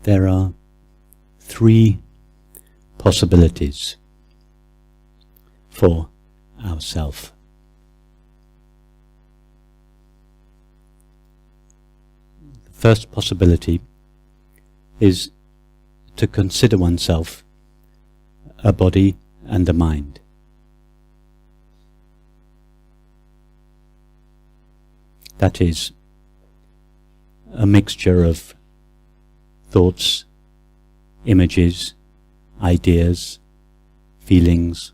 there are three possibilities for ourself. The first possibility is to consider oneself a body and a mind. That is a mixture of thoughts, images, ideas, feelings,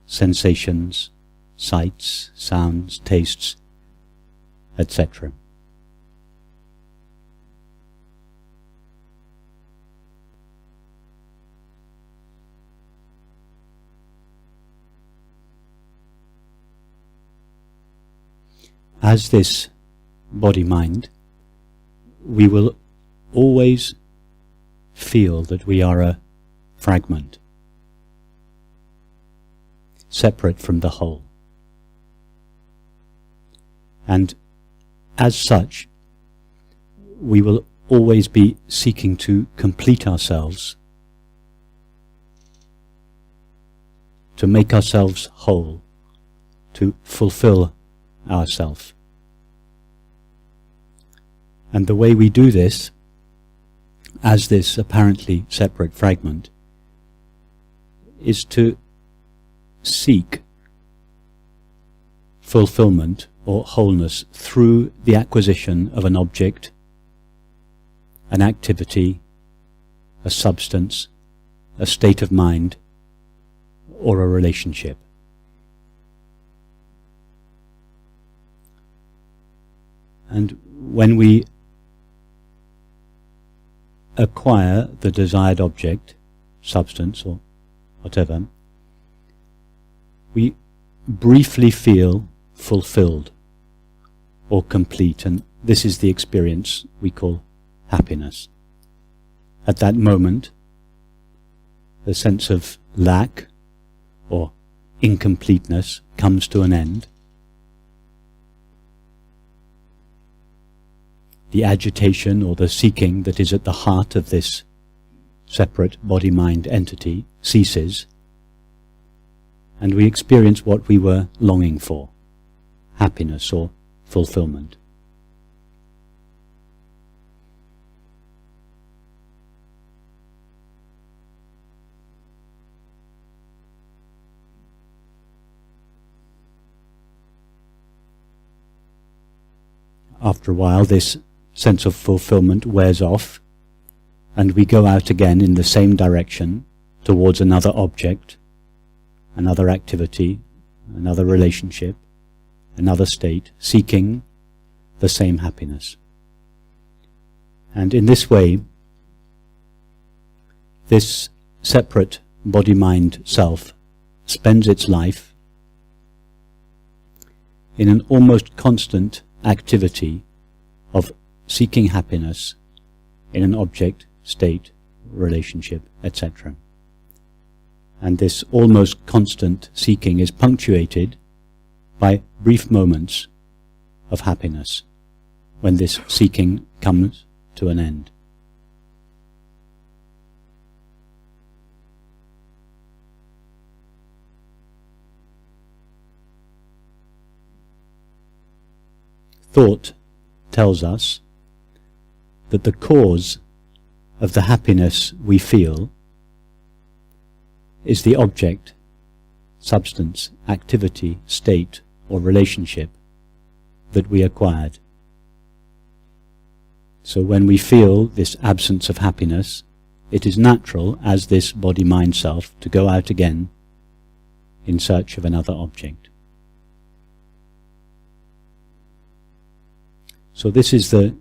sensations, sights, sounds, tastes, etc. As this body-mind, we will always feel that we are a fragment, separate from the whole. And as such, we will always be seeking to complete ourselves, to make ourselves whole, to fulfill ourselves. And the way we do this, as this apparently separate fragment, is to seek fulfillment or wholeness through the acquisition of an object, an activity, a substance, a state of mind, or a relationship. And when we acquire the desired object, substance, or whatever, we briefly feel fulfilled or complete, and this is the experience we call happiness. At that moment, the sense of lack or incompleteness comes to an end. The agitation or the seeking that is at the heart of this separate body-mind entity ceases, and we experience what we were longing for, happiness or fulfillment. After a while, this sense of fulfillment wears off, and we go out again in the same direction towards another object, another activity, another relationship, another state, seeking the same happiness. And in this way, this separate body-mind self spends its life in an almost constant activity of seeking happiness in an object, state, relationship, etc. And this almost constant seeking is punctuated by brief moments of happiness when this seeking comes to an end. Thought tells us that the cause of the happiness we feel is the object, substance, activity, state, or relationship that we acquired. So when we feel this absence of happiness, it is natural, as this body-mind self, to go out again in search of another object. So this is the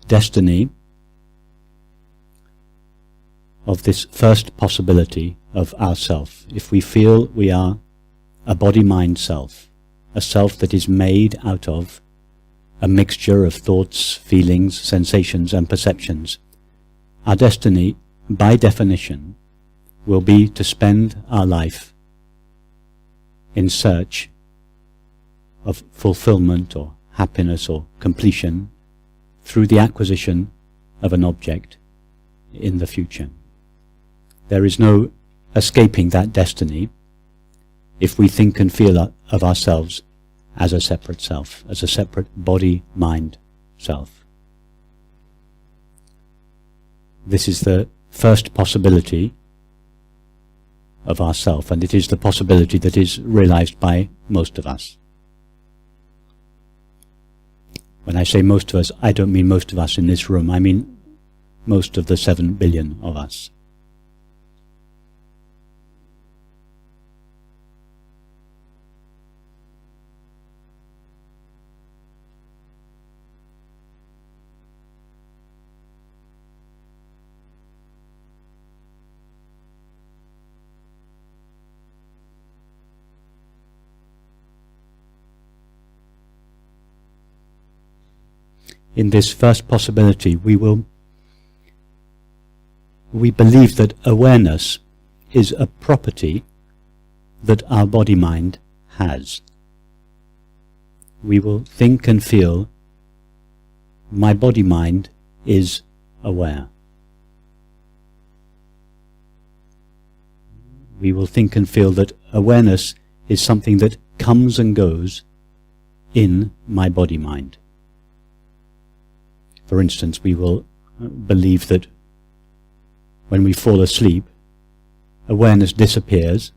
destiny of this first possibility of ourself. If we feel we are a body-mind self, a self that is made out of a mixture of thoughts, feelings, sensations and perceptions, our destiny, by definition, will be to spend our life in search of fulfillment or happiness or completion through the acquisition of an object in the future. There is no escaping that destiny if we think and feel of ourselves as a separate self, as a separate body-mind self. This is the first possibility of ourself, and it is the possibility that is realized by most of us. When I say most of us, I don't mean most of us in this room, I mean most of the 7 billion of us. In this first possibility, we believe that awareness is a property that our body-mind has. We will think and feel, my body-mind is aware. We will think and feel that awareness is something that comes and goes in my body-mind. For instance, we will believe that when we fall asleep, awareness disappears,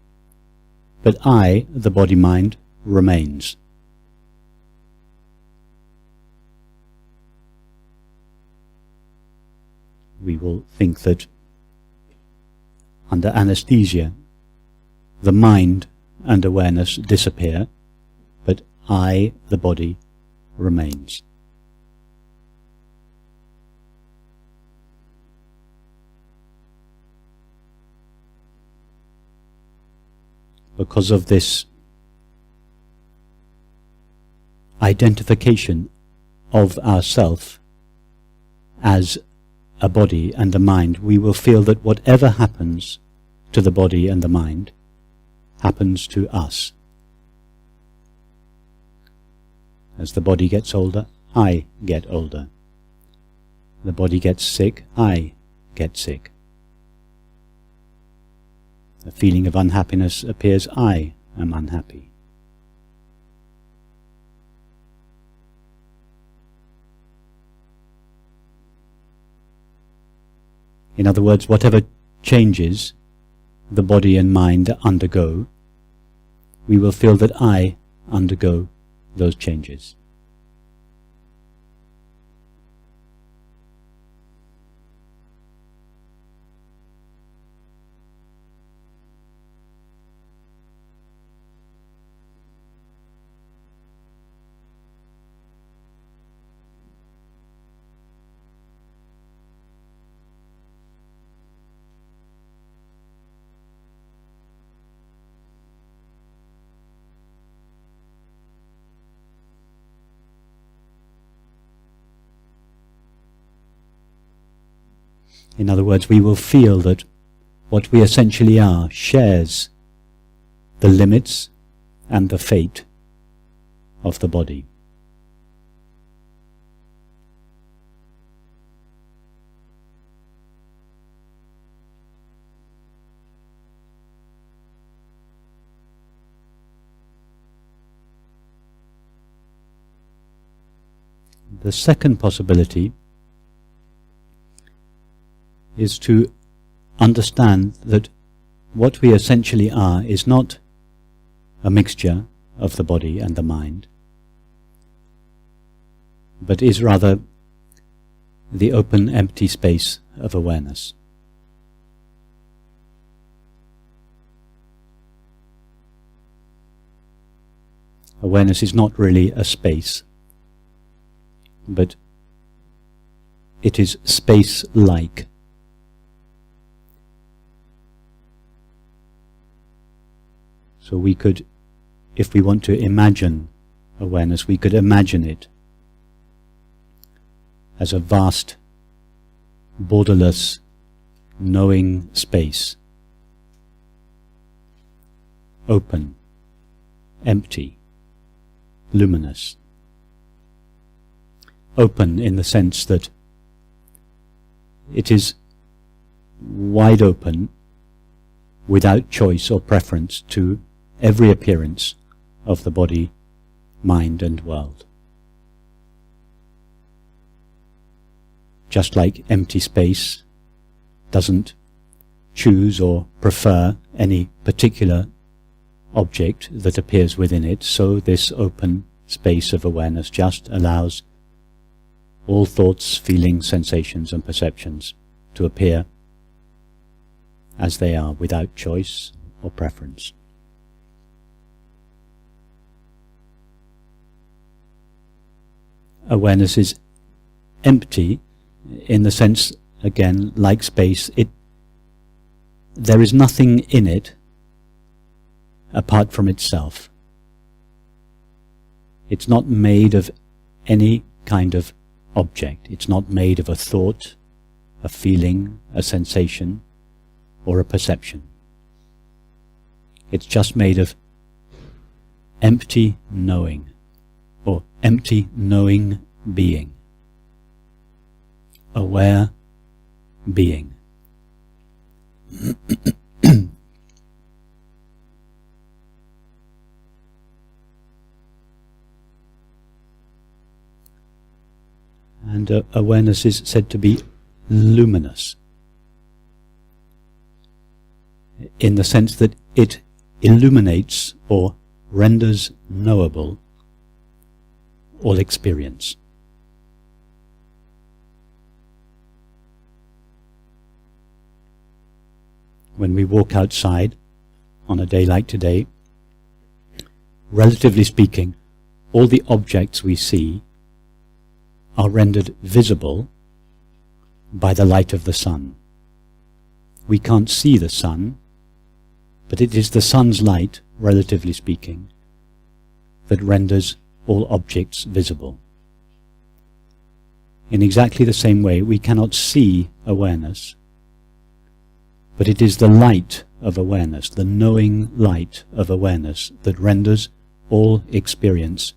but I, the body-mind, remains. We will think that under anesthesia, the mind and awareness disappear, but I, the body, remains. Because of this identification of ourself as a body and a mind, we will feel that whatever happens to the body and the mind happens to us. As the body gets older, I get older. The body gets sick, I get sick. A feeling of unhappiness appears, I am unhappy. In other words, whatever changes the body and mind undergo, we will feel that I undergo those changes. In other words, we will feel that what we essentially are shares the limits and the fate of the body. The second possibility is to understand that what we essentially are is not a mixture of the body and the mind, but is rather the open, empty space of awareness. Awareness is not really a space, but it is space-like. So we could, if we want to imagine awareness, we could imagine it as a vast, borderless, knowing space. Open, empty, luminous. Open in the sense that it is wide open, without choice or preference to every appearance of the body, mind and world. Just like empty space doesn't choose or prefer any particular object that appears within it, so this open space of awareness just allows all thoughts, feelings, sensations and perceptions to appear as they are, without choice or preference. Awareness is empty in the sense, again, like space, there is nothing in it apart from itself. It's not made of any kind of object. It's not made of a thought, a feeling, a sensation, or a perception. It's just made of empty knowing, or empty knowing being, aware being. And awareness is said to be luminous, in the sense that it illuminates or renders knowable all experience. When we walk outside on a day like today, relatively speaking, all the objects we see are rendered visible by the light of the sun. We can't see the sun, but it is the sun's light, relatively speaking, that renders all objects visible. In exactly the same way, we cannot see awareness, but it is the light of awareness, the knowing light of awareness, that renders all experience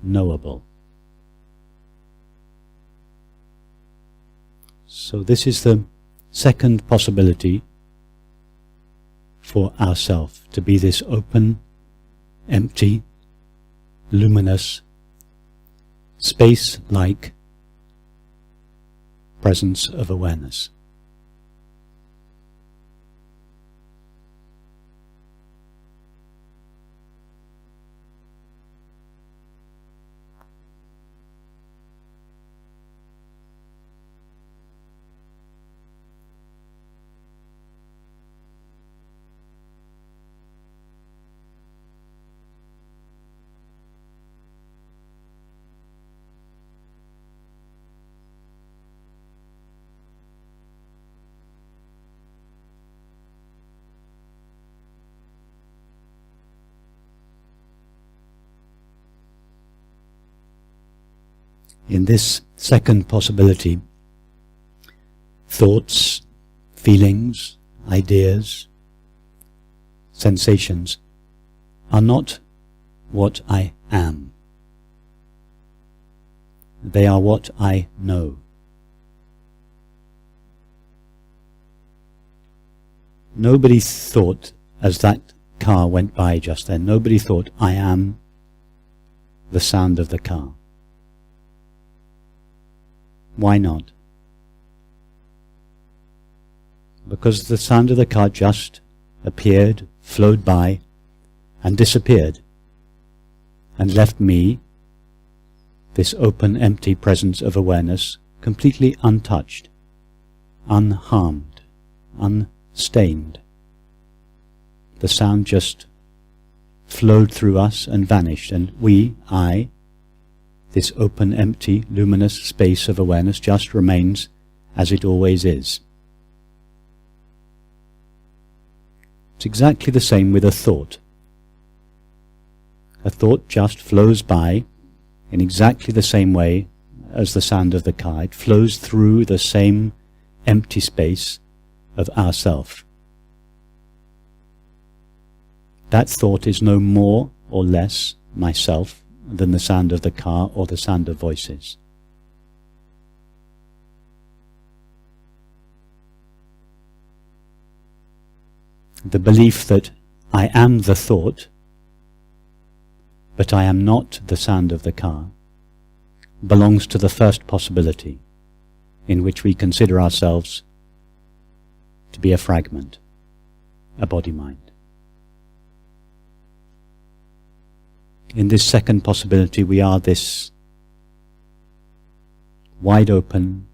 knowable. So this is the second possibility for ourself, to be this open, empty, luminous, space-like presence of awareness. In this second possibility, thoughts, feelings, ideas, sensations are not what I am. They are what I know. Nobody thought, as that car went by just then, nobody thought, I am the sound of the car. Why not? Because the sound of the car just appeared, flowed by, and disappeared, and left me, this open, empty presence of awareness, completely untouched, unharmed, unstained. The sound just flowed through us and vanished, and I, this open, empty, luminous space of awareness just remains as it always is. It's exactly the same with a thought. A thought just flows by in exactly the same way as the sound of the car. It flows through the same empty space of ourself. That thought is no more or less myself than the sound of the car, or the sound of voices. the belief that I am the thought, but I am not the sound of the car, belongs to the first possibility, in which we consider ourselves to be a fragment, a body-mind. In this second possibility, we are this wide-open,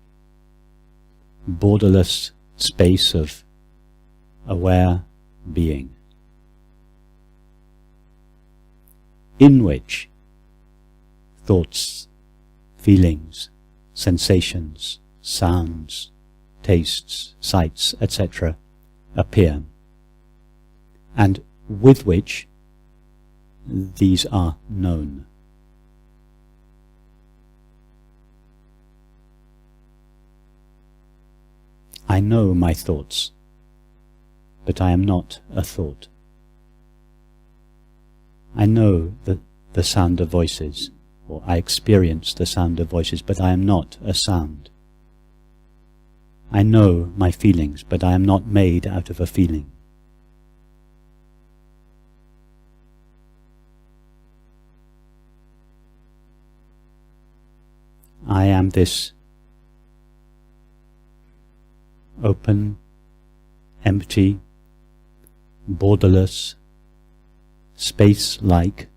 borderless space of aware being, in which thoughts, feelings, sensations, sounds, tastes, sights, etc. appear, and with which these are known. I know my thoughts, but I am not a thought. I know the sound of voices, or I experience the sound of voices, but I am not a sound. I know my feelings, but I am not made out of a feeling. I am this open, empty, borderless, space-like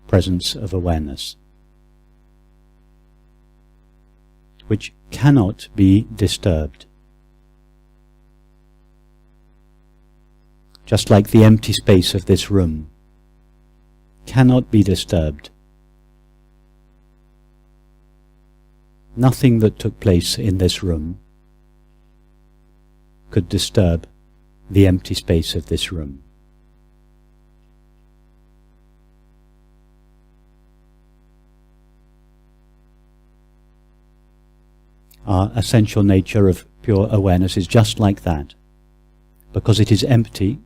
presence of awareness, which cannot be disturbed. Just like the empty space of this room cannot be disturbed. Nothing that took place in this room could disturb the empty space of this room. Our essential nature of pure awareness is just like that. Because it is empty,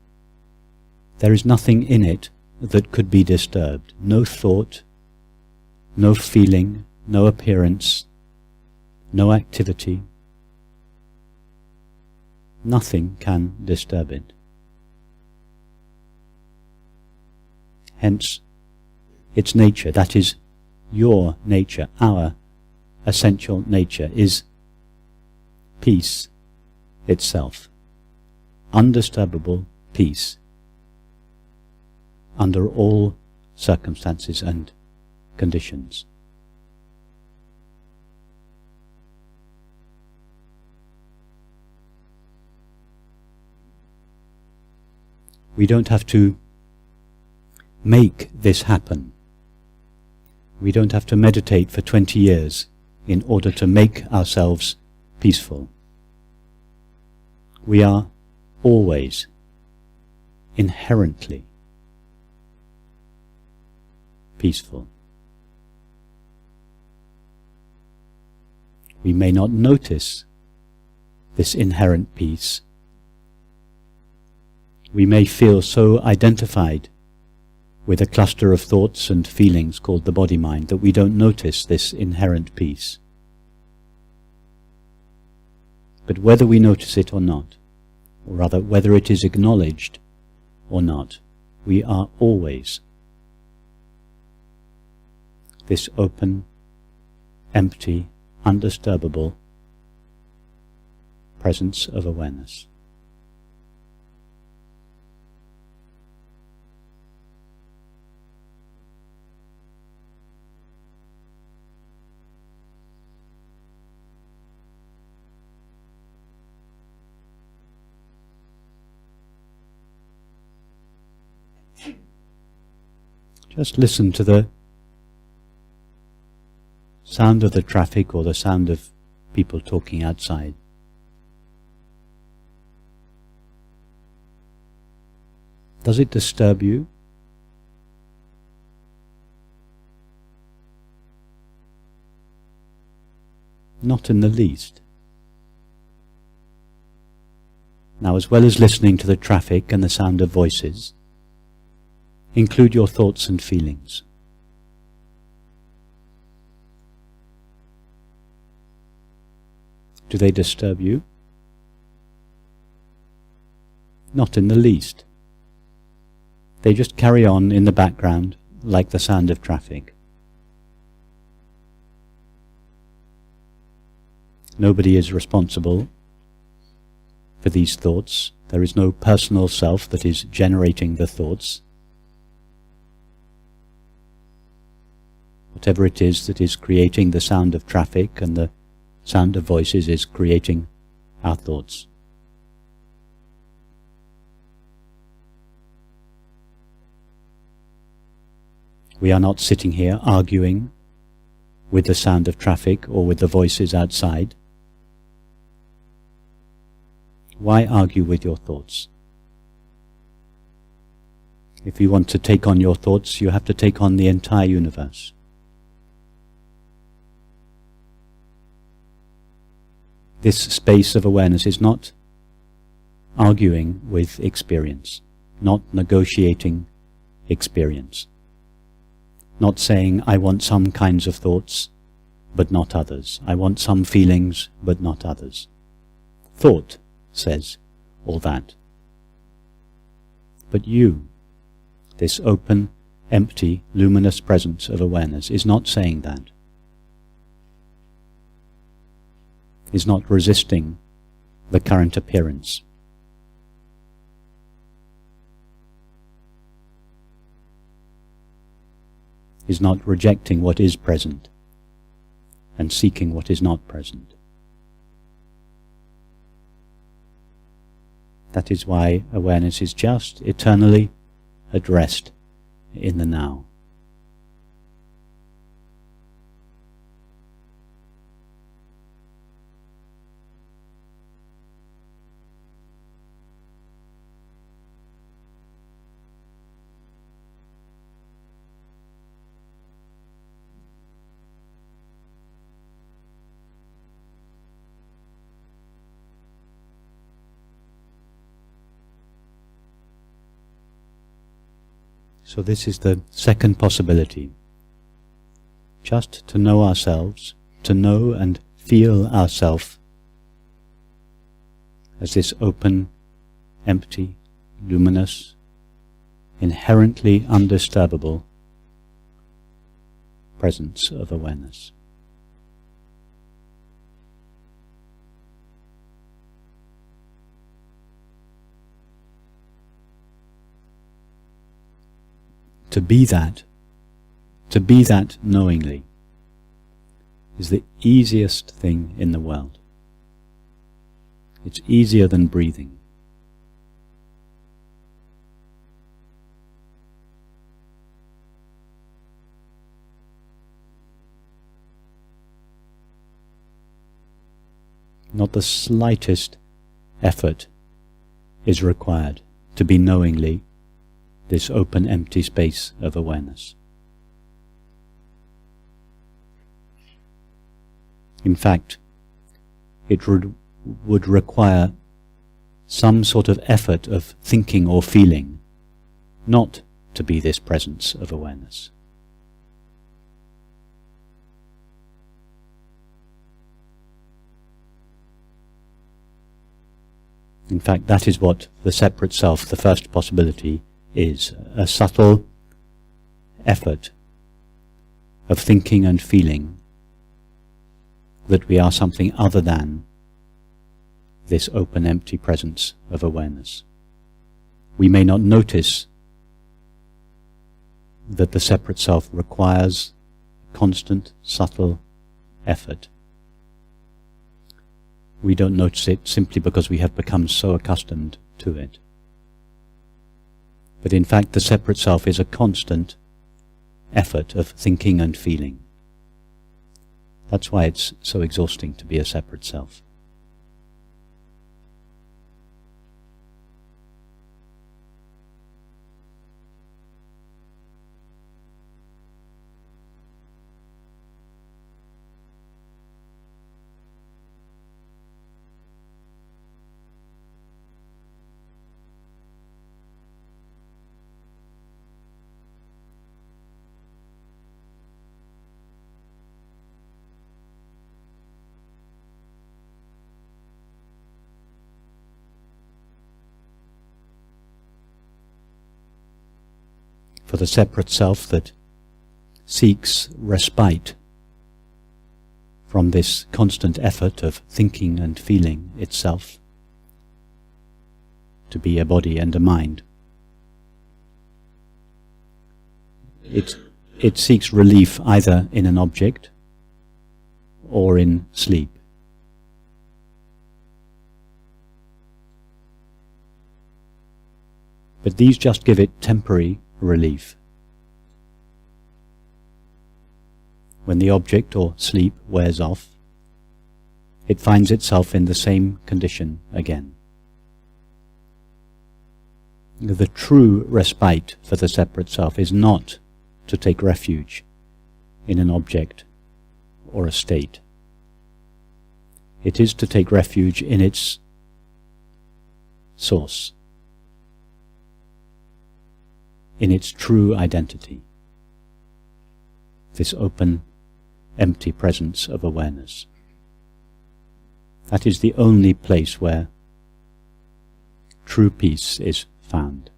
there is nothing in it that could be disturbed. No thought, no feeling, no appearance, no activity. Nothing can disturb it. Hence, its nature, that is, your nature, our essential nature, is peace itself, undisturbable peace, under all circumstances and conditions. We don't have to make this happen. We don't have to meditate for 20 years in order to make ourselves peaceful. We are always inherently peaceful. We may not notice this inherent peace. We may feel so identified with a cluster of thoughts and feelings called the body-mind that we don't notice this inherent peace. But whether we notice it or not, or rather whether it is acknowledged or not, we are always this open, empty, undisturbable presence of awareness. Just listen to the sound of the traffic or the sound of people talking outside. Does it disturb you? Not in the least. Now, as well as listening to the traffic and the sound of voices, include your thoughts and feelings. Do they disturb you? Not in the least. They just carry on in the background like the sound of traffic. Nobody is responsible for these thoughts. There is no personal self that is generating the thoughts. Whatever it is that is creating the sound of traffic and the sound of voices is creating our thoughts. We are not sitting here arguing with the sound of traffic or with the voices outside. Why argue with your thoughts? If you want to take on your thoughts, you have to take on the entire universe. This space of awareness is not arguing with experience, not negotiating experience, not saying, I want some kinds of thoughts, but not others. I want some feelings, but not others. Thought says all that. But you, this open, empty, luminous presence of awareness, is not saying that. Is not resisting the current appearance. Is not rejecting what is present and seeking what is not present. That is why awareness is just eternally addressed in the now. So this is the second possibility. Just to know ourselves, to know and feel ourself as this open, empty, luminous, inherently undisturbable presence of awareness. To be that knowingly, is the easiest thing in the world. It's easier than breathing. Not the slightest effort is required to be knowingly this open, empty space of awareness. In fact, it would require some sort of effort of thinking or feeling not to be this presence of awareness. In fact, that is what the separate self, the first possibility, is a subtle effort of thinking and feeling that we are something other than this open, empty presence of awareness. We may not notice that the separate self requires constant, subtle effort. We don't notice it simply because we have become so accustomed to it. But in fact, the separate self is a constant effort of thinking and feeling. That's why it's so exhausting to be a separate self. for the separate self that seeks respite from this constant effort of thinking and feeling itself to be a body and a mind. It seeks relief either in an object or in sleep. But these just give it temporary relief. When the object or sleep wears off, it finds itself in the same condition again. The true respite for the separate self is not to take refuge in an object or a state. It is to take refuge in its source, in its true identity, this open, empty presence of awareness. That is the only place where true peace is found.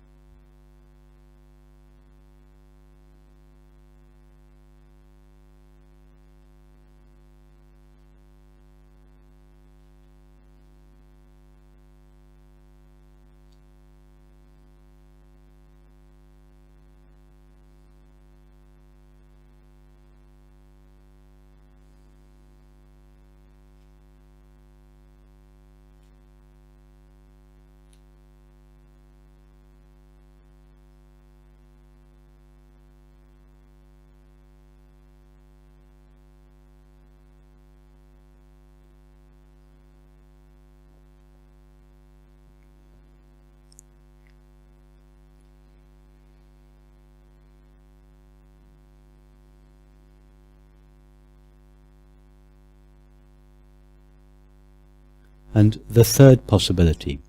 And the third possibility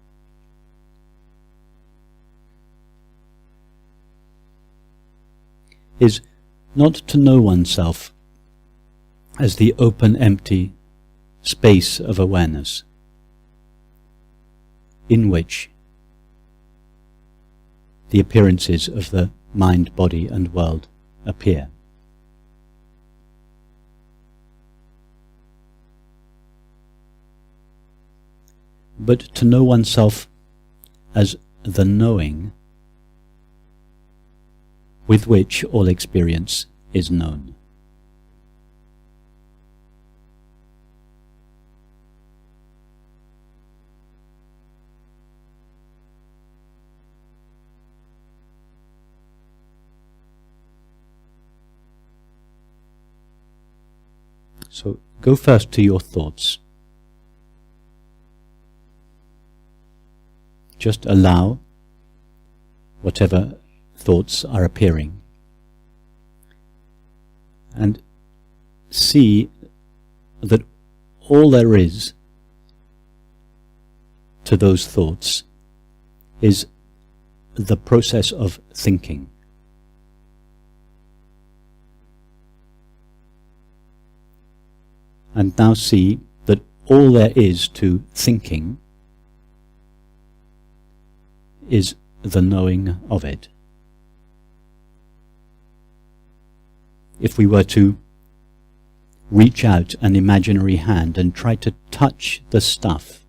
is not to know oneself as the open, empty space of awareness in which the appearances of the mind, body and world appear. But to know oneself as the knowing with which all experience is known. So go first to your thoughts. Just allow whatever thoughts are appearing and see that all there is to those thoughts is the process of thinking. And now see that all there is to thinking is the knowing of it. If we were to reach out an imaginary hand and try to touch the stuff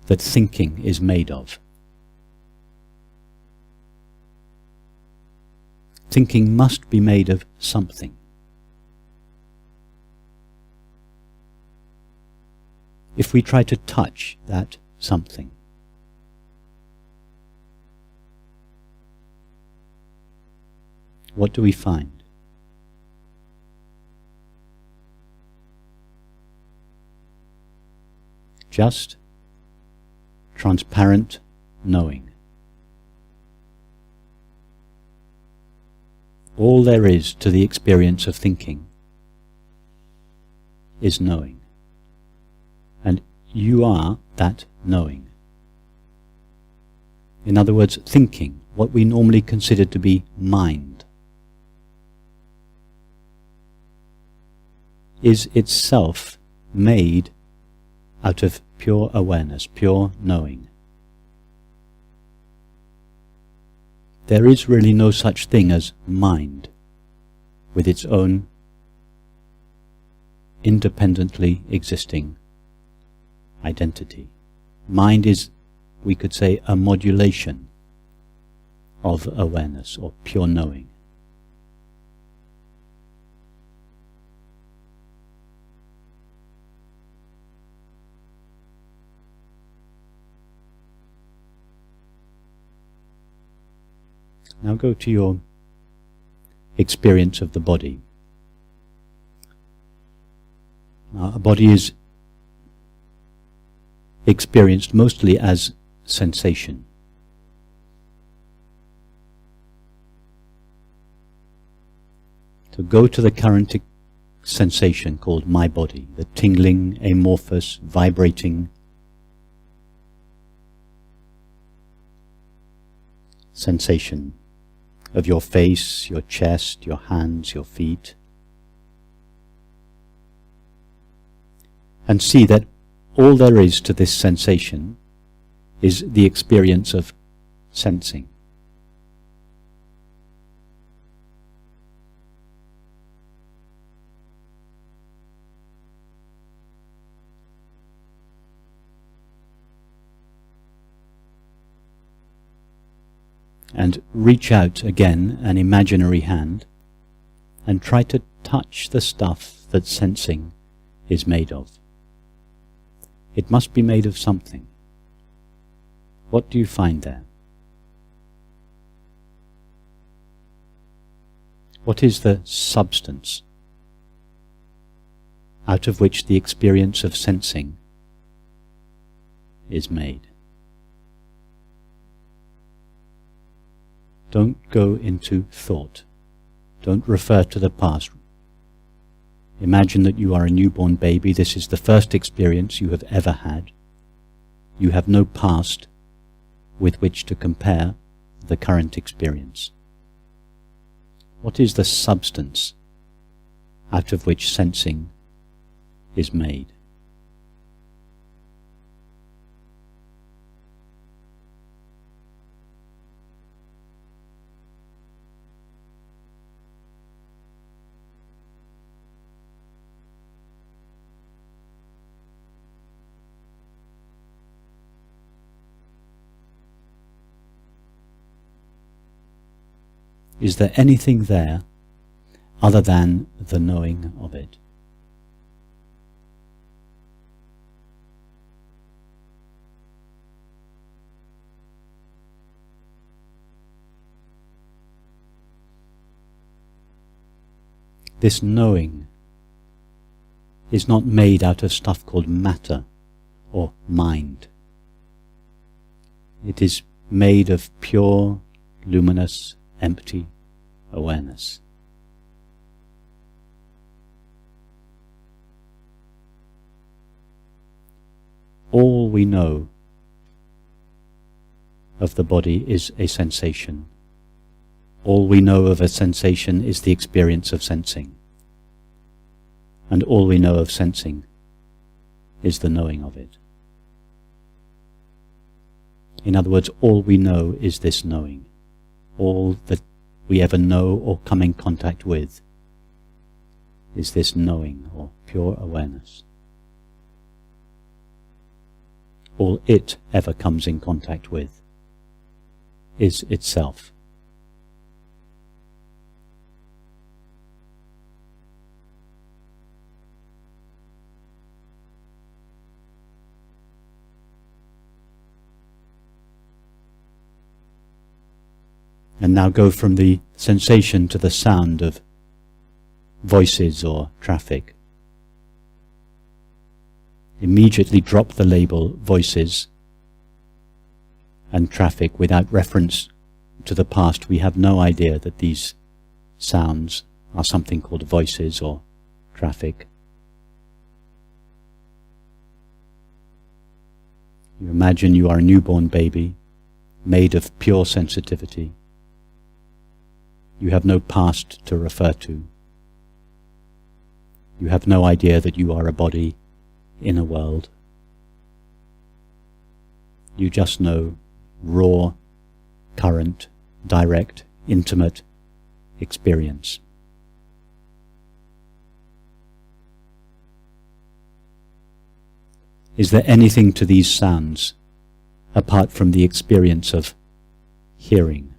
that thinking is made of, thinking must be made of something. If we try to touch that something, what do we find? Just transparent knowing. All there is to the experience of thinking is knowing. And you are that knowing. In other words, thinking, what we normally consider to be mind, is itself made out of pure awareness, pure knowing. there is really no such thing as mind with its own independently existing identity. Mind is, we could say, a modulation of awareness or pure knowing. Now go to your experience of the body. Now, a body is experienced mostly as sensation. So go to the current sensation called my body, the tingling, amorphous, vibrating sensation of your face, your chest, your hands, your feet. And see that all there is to this sensation is the experience of sensing. And reach out again an imaginary hand and try to touch the stuff that sensing is made of. It must be made of something. What do you find there? What is the substance out of which the experience of sensing is made? Don't go into thought. Don't refer to the past. Imagine that you are a newborn baby. This is the first experience you have ever had. You have no past with which to compare the current experience. What is the substance out of which sensing is made? Is there anything there other than the knowing of it? This knowing is not made out of stuff called matter or mind. It is made of pure, luminous, empty awareness. All we know of the body is a sensation. All we know of a sensation is the experience of sensing. And all we know of sensing is the knowing of it. In other words, all we know is this knowing. All that we ever know or come in contact with is this knowing or pure awareness. All it ever comes in contact with is itself. And now go from the sensation to the sound of voices or traffic. Immediately drop the label voices and traffic without reference to the past. We have no idea that these sounds are something called voices or traffic. You imagine you are a newborn baby made of pure sensitivity. You have no past to refer to. You have no idea that you are a body in a world. You just know raw, current, direct, intimate experience. Is there anything to these sounds apart from the experience of hearing?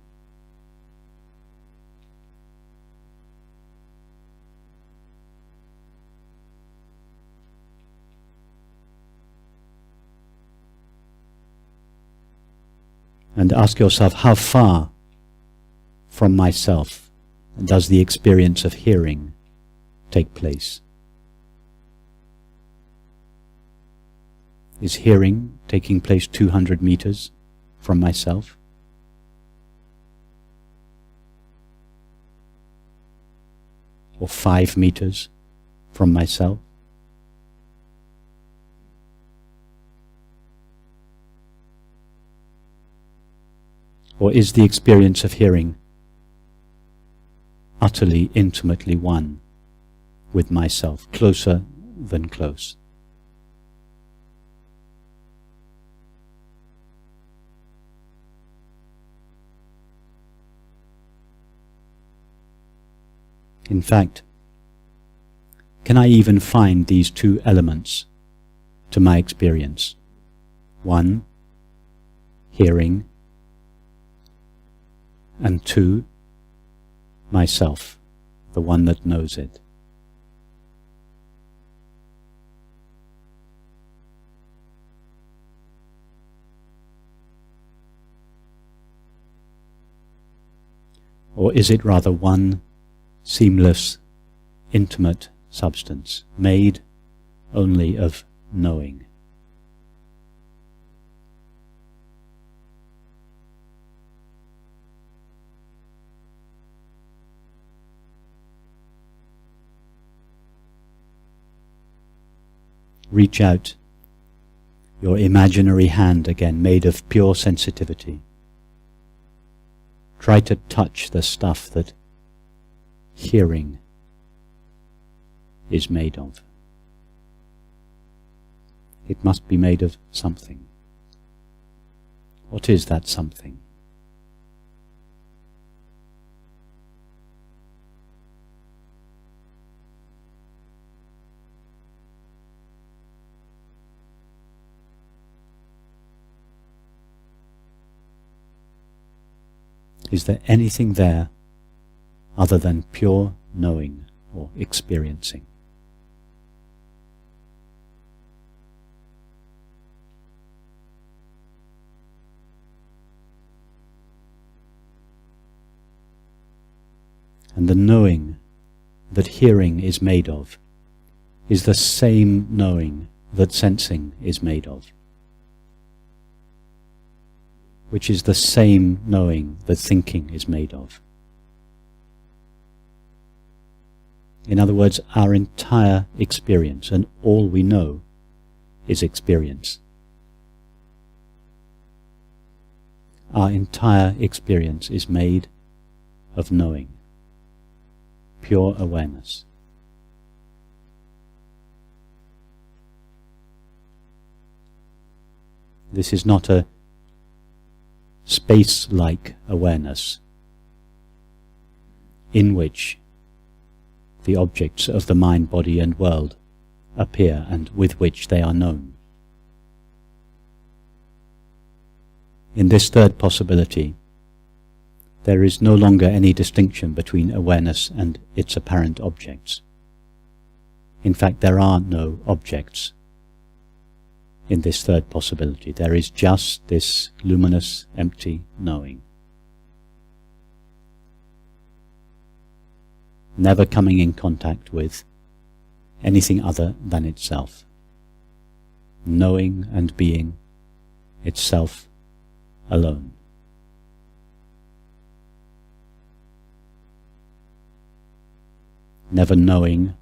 And ask yourself, how far from myself does the experience of hearing take place? Is hearing taking place 200 meters from myself? Or 5 meters from myself? Or is the experience of hearing utterly, intimately one with myself, closer than close? In fact, can I even find these two elements to my experience? One, hearing, and two, myself, the one that knows it. Or is it rather one seamless, intimate substance, made only of knowing? Reach out your imaginary hand again, made of pure sensitivity. Try to touch the stuff that hearing is made of. It must be made of something. What is that something? Is there anything there other than pure knowing or experiencing? And the knowing that hearing is made of is the same knowing that sensing is made of, which is the same knowing that thinking is made of. In other words, our entire experience, and all we know, is experience. Our entire experience is made of knowing, pure awareness. This is not a space-like awareness in which the objects of the mind, body and world appear and with which they are known. In this third possibility, there is no longer any distinction between awareness and its apparent objects. In fact, there are no objects in this third possibility. There is just this luminous, empty knowing, never coming in contact with anything other than itself, knowing and being itself alone. Never knowing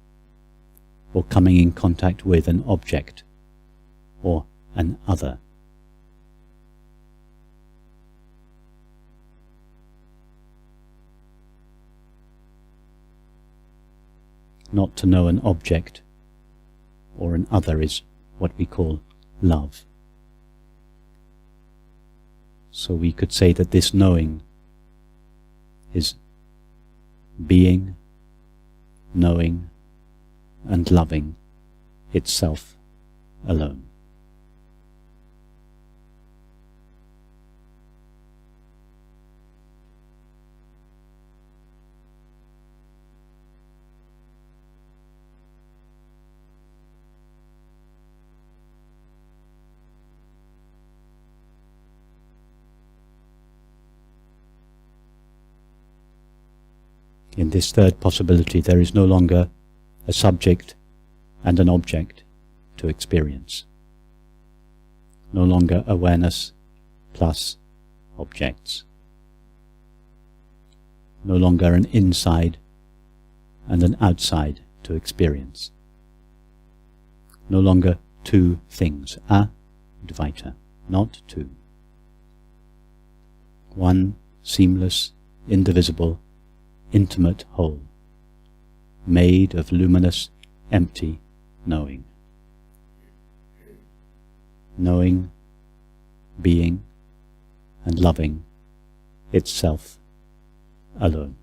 or coming in contact with an object or an other. Not to know an object or an other is what we call love. So we could say that this knowing is being, knowing, and loving itself alone. In this third possibility, there is no longer a subject and an object to experience. No longer awareness plus objects. No longer an inside and an outside to experience. No longer two things, Advaita, not two. One seamless, indivisible, intimate whole, made of luminous, empty knowing. Knowing, being, and loving itself alone.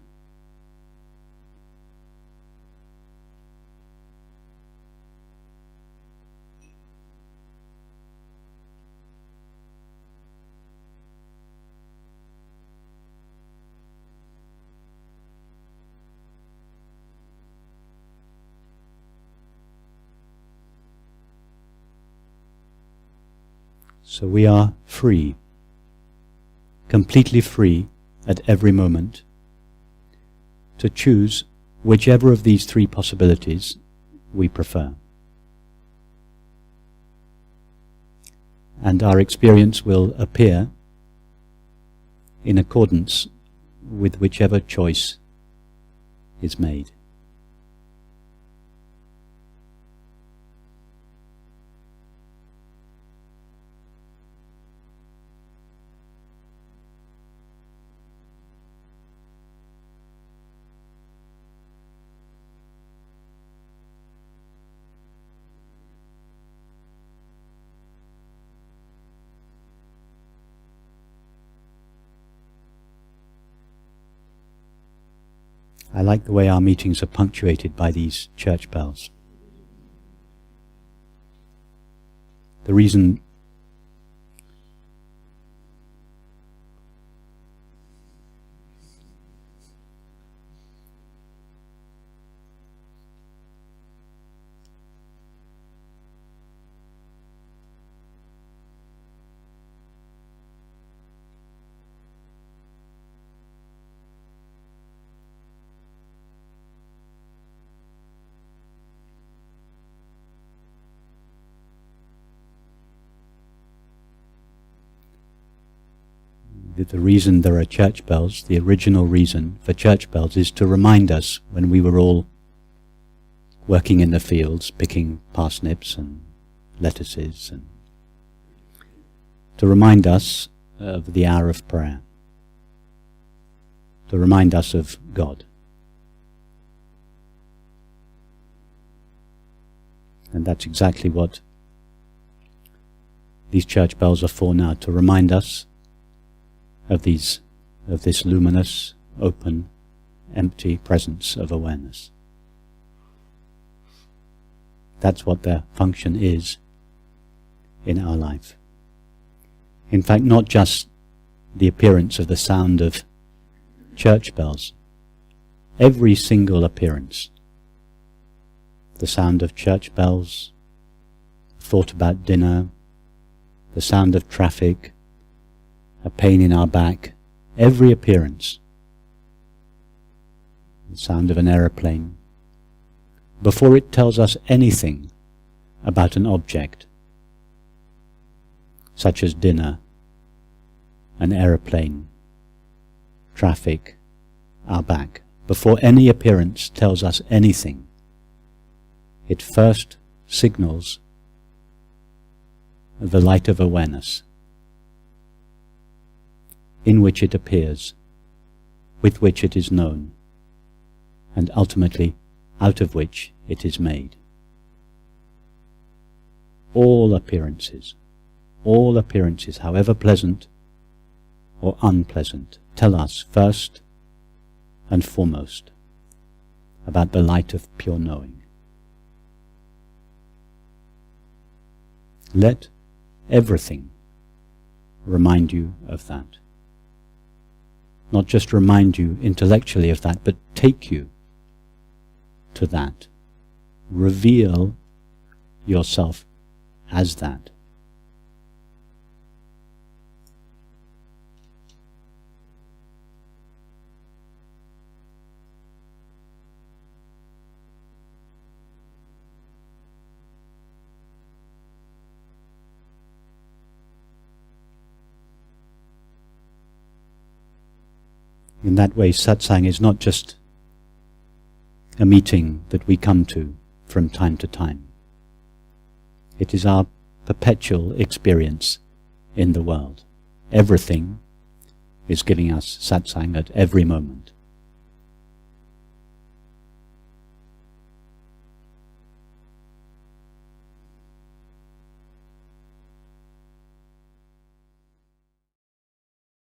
So we are free, completely free at every moment, to choose whichever of these three possibilities we prefer. And our experience will appear in accordance with whichever choice is made. I like the way our meetings are punctuated by these church bells. The reason the reason there are church bells, the original reason for church bells, is to remind us when we were all working in the fields, picking parsnips and lettuces, and to remind us of the hour of prayer, to remind us of God. And that's exactly what these church bells are for now, to remind us of this luminous, open, empty presence of awareness. That's what their function is in our life. In fact, not just the appearance of the sound of church bells. Every single appearance, the sound of church bells, thought about dinner, the sound of traffic, a pain in our back, every appearance, the sound of an aeroplane, before it tells us anything about an object, such as dinner, an aeroplane, traffic, our back, before any appearance tells us anything, it first signals the light of awareness in which it appears, with which it is known, and ultimately out of which it is made. All appearances, however pleasant or unpleasant, tell us first and foremost about the light of pure knowing. Let everything remind you of that. Not just remind you intellectually of that, but take you to that. Reveal yourself as that. In that way, satsang is not just a meeting that we come to from time to time. It is our perpetual experience in the world. Everything is giving us satsang at every moment.